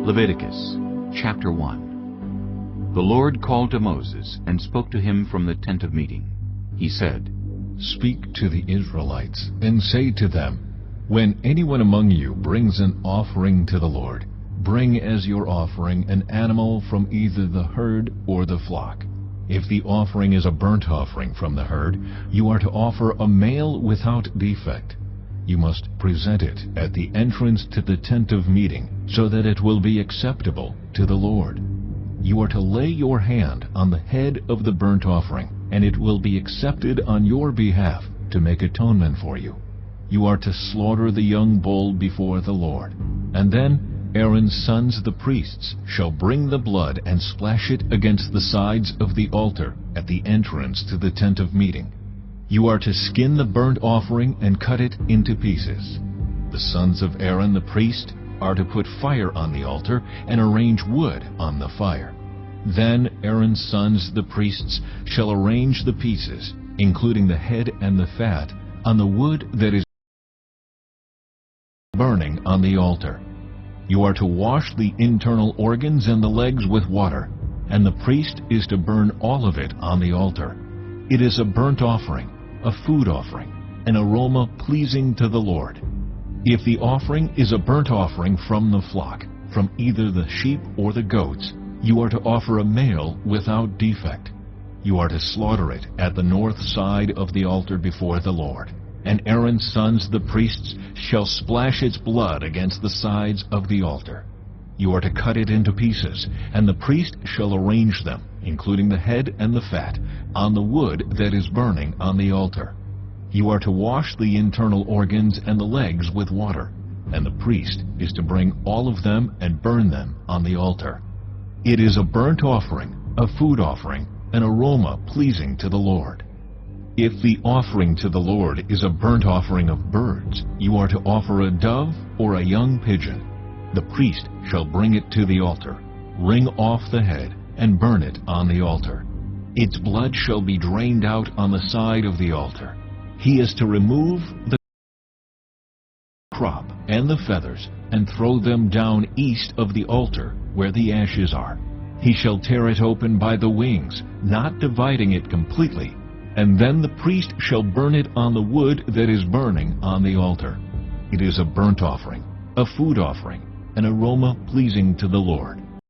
Leviticus chapter 1. The Lord called to Moses and spoke to him from the tent of meeting. He said, Speak to the Israelites, and say to them, When anyone among you brings an offering to the Lord, bring as your offering an animal from either the herd or the flock. If the offering is a burnt offering from the herd, you are to offer a male without defect. You must present it at the entrance to the tent of meeting, so that it will be acceptable to the Lord. You are to lay your hand on the head of the burnt offering, and it will be accepted on your behalf to make atonement for you. You are to slaughter the young bull before the Lord. And then Aaron's sons the priests shall bring the blood and splash it against the sides of the altar at the entrance to the tent of meeting. You are to skin the burnt offering and cut it into pieces. The sons of Aaron the priest are to put fire on the altar and arrange wood on the fire. Then Aaron's sons the priests shall arrange the pieces, including the head and the fat, on the wood that is burning on the altar. You are to wash the internal organs and the legs with water, and the priest is to burn all of it on the altar. It is a burnt offering, a food offering, an aroma pleasing to the Lord. If the offering is a burnt offering from the flock, from either the sheep or the goats, you are to offer a male without defect. You are to slaughter it at the north side of the altar before the Lord. And Aaron's sons the priests shall splash its blood against the sides of the altar. You are to cut it into pieces, and the priest shall arrange them, including the head and the fat, on the wood that is burning on the altar. You are to wash the internal organs and the legs with water, and the priest is to bring all of them and burn them on the altar. It is a burnt offering, a food offering, an aroma pleasing to the Lord. If the offering to the Lord is a burnt offering of birds, you are to offer a dove or a young pigeon. The priest shall bring it to the altar, wring off the head, and burn it on the altar. Its blood shall be drained out on the side of the altar. He is to remove the crop and the feathers, and throw them down east of the altar where the ashes are. He shall tear it open by the wings, not dividing it completely, and then the priest shall burn it on the wood that is burning on the altar. It is a burnt offering, a food offering, an aroma pleasing to the Lord.